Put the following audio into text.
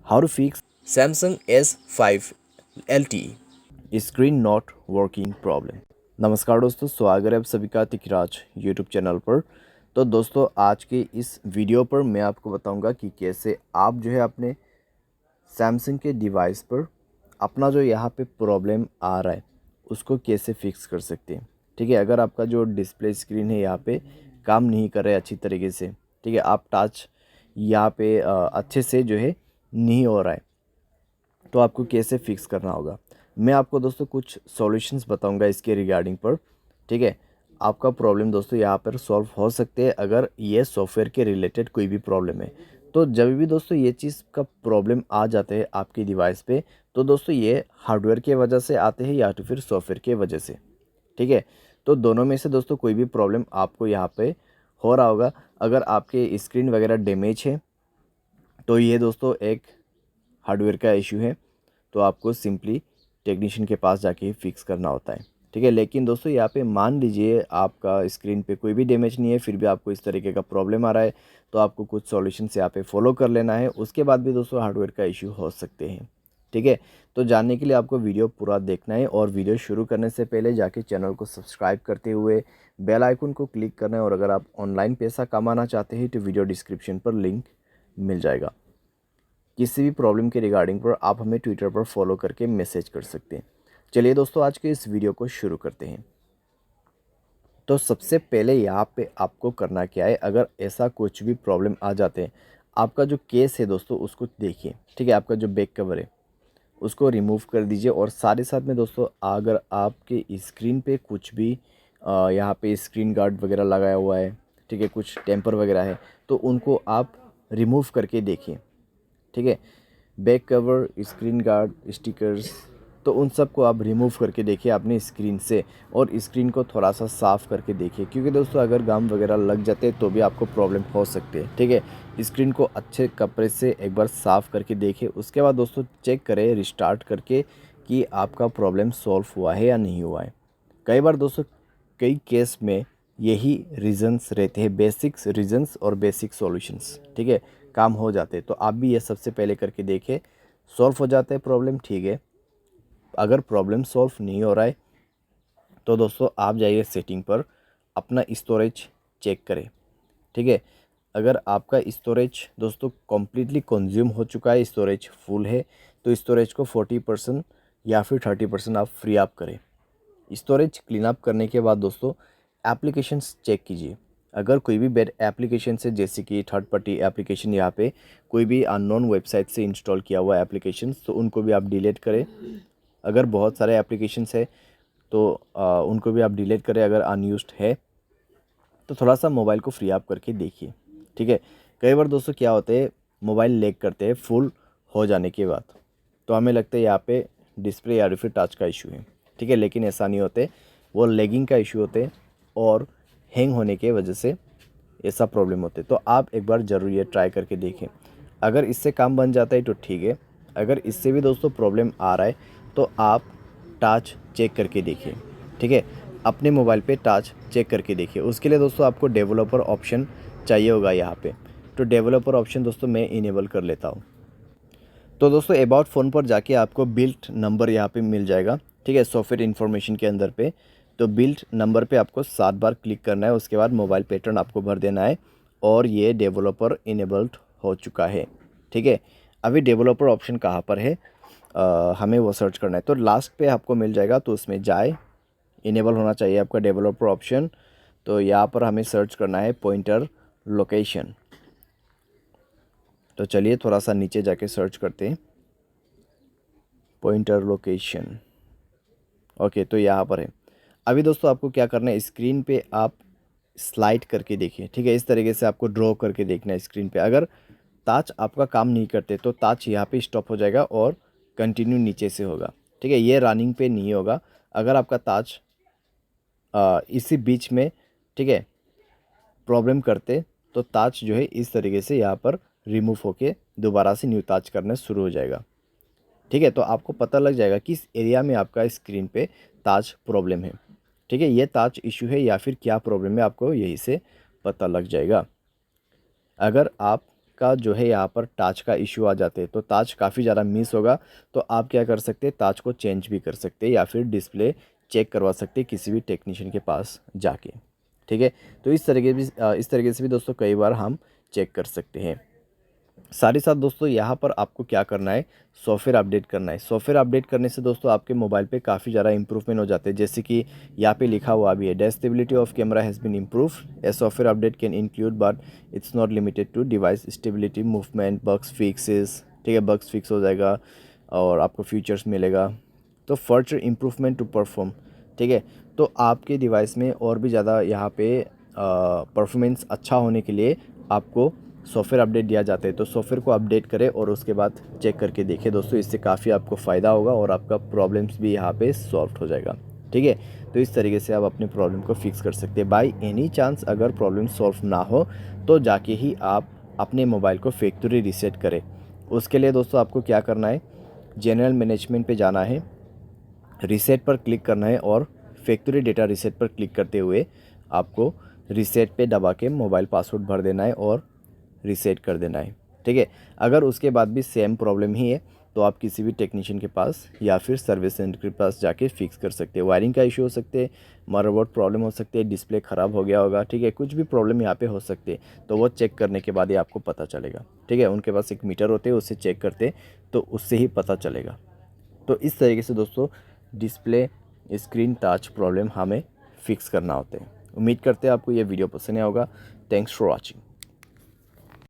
How to fix Samsung S5 LTE screen not working problem। नमस्कार दोस्तों, स्वागत है आप सभी का तिकराज यूट्यूब चैनल पर। तो दोस्तों, आज के इस वीडियो पर मैं आपको बताऊंगा कि कैसे आप जो है अपने सैमसंग के डिवाइस पर अपना जो यहाँ पे प्रॉब्लम आ रहा है उसको कैसे फिक्स कर सकते हैं। ठीक है, अगर आपका जो डिस्प्ले स्क्रीन है यहाँ पे काम नहीं कर रहा है अच्छी तरीके से, ठीक है, आप टच यहाँ पे अच्छे से जो है नहीं हो रहा है, तो आपको कैसे फिक्स करना होगा। मैं आपको दोस्तों कुछ सॉल्यूशंस बताऊंगा इसके रिगार्डिंग पर। ठीक है, आपका प्रॉब्लम दोस्तों यहाँ पर सॉल्व हो सकते हैं अगर ये सॉफ्टवेयर के रिलेटेड कोई भी प्रॉब्लम है। तो जब भी दोस्तों ये चीज़ का प्रॉब्लम आ जाते हैं आपके डिवाइस पे, तो दोस्तों ये हार्डवेयर के वजह से आते हैं या तो फिर सॉफ्टवेयर के वजह से। ठीक है, तो दोनों में से दोस्तों कोई भी प्रॉब्लम आपको यहाँ पे हो रहा होगा। अगर आपके स्क्रीन वगैरह डैमेज है तो ये दोस्तों एक हार्डवेयर का इशू है, तो आपको सिंपली टेक्नीशियन के पास जाके ही फिक्स करना होता है। ठीक है, लेकिन दोस्तों यहाँ पे मान लीजिए आपका स्क्रीन पे कोई भी डैमेज नहीं है, फिर भी आपको इस तरीके का प्रॉब्लम आ रहा है, तो आपको कुछ सॉल्यूशंस यहाँ पे फॉलो कर लेना है। उसके बाद भी दोस्तों हार्डवेयर का इशू हो सकते हैं। ठीक है, तो जानने के लिए आपको वीडियो पूरा देखना है और वीडियो शुरू करने से पहले जाके चैनल को सब्सक्राइब करते हुए बेल आइकन को क्लिक करना है। और अगर आप ऑनलाइन पैसा कमाना चाहते हैं तो वीडियो डिस्क्रिप्शन पर लिंक मिल जाएगा। किसी भी प्रॉब्लम के रिगार्डिंग पर आप हमें ट्विटर पर फॉलो करके मैसेज कर सकते हैं। चलिए दोस्तों, आज के इस वीडियो को शुरू करते हैं। तो सबसे पहले यहाँ पे आपको करना क्या है, अगर ऐसा कुछ भी प्रॉब्लम आ जाते हैं, आपका जो केस है दोस्तों उसको देखिए। ठीक है, आपका जो बैक कवर है उसको रिमूव कर दीजिए। और साथ ही साथ में दोस्तों, अगर आपके स्क्रीन पे कुछ भी यहाँ पे स्क्रीन गार्ड वगैरह लगाया हुआ है, ठीक है, कुछ टेम्पर वगैरह है, तो उनको आप रिमूव करके देखिए। ठीक है, back cover, screen guard, stickers, तो उन सब को आप रिमूव करके देखिए अपनी स्क्रीन से और स्क्रीन को थोड़ा सा साफ़ करके देखिए, क्योंकि दोस्तों अगर गम वगैरह लग जाते हैं तो भी आपको प्रॉब्लम हो सकती है। ठीक है, स्क्रीन को अच्छे कपड़े से एक बार साफ़ करके देखिए। उसके बाद दोस्तों चेक करें रिस्टार्ट करके कि आपका प्रॉब्लम सॉल्व हुआ है या नहीं हुआ है। कई बार दोस्तों कई केस में यही रीजंस रहते हैं, बेसिक्स रीजंस और बेसिक सॉल्यूशंस। ठीक है, काम हो जाते हैं। तो आप भी ये सबसे पहले करके देखें, सॉल्व हो जाता है प्रॉब्लम। ठीक है, अगर प्रॉब्लम सॉल्व नहीं हो रहा है तो दोस्तों आप जाइए सेटिंग पर, अपना स्टोरेज चेक करें। ठीक है, अगर आपका स्टोरेज दोस्तों कम्प्लीटली कंज्यूम हो चुका है, स्टोरेज फुल है, तो स्टोरेज को 40% या फिर 30% आप फ्री अप करें। स्टोरेज क्लीन अप करने के बाद दोस्तों एप्लीकेशंस चेक कीजिए। अगर कोई भी बैड एप्लीकेशन है, जैसे कि थर्ड पार्टी एप्लीकेशन, यहाँ पे कोई भी अननोन वेबसाइट से इंस्टॉल किया हुआ एप्लीकेशन, तो उनको भी आप डिलीट करें। अगर बहुत सारे एप्लीकेशंस है तो उनको भी आप डिलीट करें। अगर अनयूज्ड है तो थोड़ा सा मोबाइल को फ्री अप करके देखिए। ठीक है, कई बार दोस्तों क्या होते हैं, मोबाइल लैग करते हैं फुल हो जाने के बाद, तो हमें लगता है यहाँ पे डिस्प्ले या फिर टच का इशू है। ठीक है, लेकिन ऐसा नहीं होते, वो लैगिंग का इशू होते हैं और हैंग होने के वजह से ऐसा प्रॉब्लम होते। तो आप एक बार ज़रूर ये ट्राई करके देखें। अगर इससे काम बन जाता है तो ठीक है, अगर इससे भी दोस्तों प्रॉब्लम आ रहा है तो आप टच चेक करके देखिए। ठीक है, अपने मोबाइल पे टच चेक करके देखिए। उसके लिए दोस्तों आपको डेवलपर ऑप्शन चाहिए होगा यहाँ पे, तो डेवलपर ऑप्शन दोस्तों मैं इनेबल कर लेता हूँ। तो दोस्तों अबाउट फ़ोन पर जाके आपको बिल्ट नंबर यहाँ पे मिल जाएगा। ठीक है, सॉफ्टवेयर इन्फॉर्मेशन के अंदर पे, तो बिल्ट नंबर पे आपको 7 बार क्लिक करना है। उसके बाद मोबाइल पैटर्न आपको भर देना है और ये डेवलपर इनेबल्ड हो चुका है। ठीक है, अभी डेवलपर ऑप्शन कहाँ पर है, हमें वो सर्च करना है, तो लास्ट पे आपको मिल जाएगा, तो उसमें जाए, इनेबल होना चाहिए आपका डेवलपर ऑप्शन। तो यहाँ पर हमें सर्च करना है पॉइंटर लोकेशन। तो चलिए थोड़ा सा नीचे जाके सर्च करते हैं, पॉइंटर लोकेशन। ओके, तो यहाँ पर है। अभी दोस्तों आपको क्या करना है, स्क्रीन पे आप स्लाइड करके देखिए। ठीक है, इस तरीके से आपको ड्रॉ करके देखना है स्क्रीन पे। अगर ताच आपका काम नहीं करते तो ताच यहाँ पे स्टॉप हो जाएगा और कंटिन्यू नीचे से होगा। ठीक है, ये रनिंग पे नहीं होगा। अगर आपका ताच इसी बीच में, ठीक है, प्रॉब्लम करते तो ताज जो है इस तरीके से यहाँ पर रिमूव होके दोबारा से न्यू ताज करना शुरू हो जाएगा। ठीक है, तो आपको पता लग जाएगा किस एरिया में आपका स्क्रीन पे ताज प्रॉब्लम है। ठीक है, ये ताज इशू है या फिर क्या प्रॉब्लम है, आपको यही से पता लग जाएगा। अगर आप का जो है यहाँ पर टच का इशू आ जाते हैं, तो टच काफ़ी ज़्यादा मिस होगा। तो आप क्या कर सकते हैं, टच को चेंज भी कर सकते हैं या फिर डिस्प्ले चेक करवा सकते हैं किसी भी टेक्नीशियन के पास जाके। ठीक है, तो इस तरीके से भी दोस्तों कई बार हम चेक कर सकते हैं। साथ ही साथ दोस्तों यहाँ पर आपको क्या करना है, सॉफ्टवेयर अपडेट करना है। सॉफ्टवेयर अपडेट करने से दोस्तों आपके मोबाइल पे काफ़ी ज़्यादा इंप्रूवमेंट हो जाते हैं। जैसे कि यहाँ पे लिखा हुआ भी है, the stability of camera has been improve. A software update can include but it's not limited to device stability, movement, bugs fixes. ठीक है, बग्स फिक्स हो जाएगा और आपको फीचर्स मिलेगा। तो फर्दर इम्प्रूवमेंट टू परफॉर्म। ठीक है, तो आपके डिवाइस में और भी ज़्यादा यहाँ पे परफॉर्मेंस अच्छा होने के लिए आपको सॉफ्टवेयर अपडेट दिया जाता है। तो सॉफ्टवेयर को अपडेट करें और उसके बाद चेक करके देखें दोस्तों, इससे काफ़ी आपको फ़ायदा होगा और आपका प्रॉब्लम्स भी यहाँ पे सॉल्व हो जाएगा। ठीक है, तो इस तरीके से आप अपने प्रॉब्लम को फिक्स कर सकते हैं। बाई एनी चांस अगर प्रॉब्लम सॉल्व ना हो तो जाके ही आप अपने मोबाइल को फैक्ट्री रीसेट करें। उसके लिए दोस्तों आपको क्या करना है, जनरल मैनेजमेंट पे जाना है, रीसेट पर क्लिक करना है और फैक्ट्री डेटा रीसेट पर क्लिक करते हुए आपको रीसेट पे दबा के मोबाइल पासवर्ड भर देना है और रीसेट कर देना है। ठीक है, अगर उसके बाद भी सेम प्रॉब्लम ही है तो आप किसी भी टेक्नीशियन के पास या फिर सर्विस सेंटर के पास जाके फिक्स कर सकते हैं। वायरिंग का इशू हो सकते हैं, मदरबोर्ड प्रॉब्लम हो सकती है, डिस्प्ले ख़राब हो गया होगा। ठीक है, कुछ भी प्रॉब्लम यहाँ पे हो सकते हैं, तो वो चेक करने के बाद ही आपको पता चलेगा। ठीक है, उनके पास एक मीटर होते हैं, उससे चेक करते तो उससे ही पता चलेगा। तो इस तरीके से दोस्तों डिस्प्ले स्क्रीन टच प्रॉब्लम हमें फिक्स करना होता है। उम्मीद करते हैं आपको ये वीडियो पसंद आया होगा। Thanks for watching.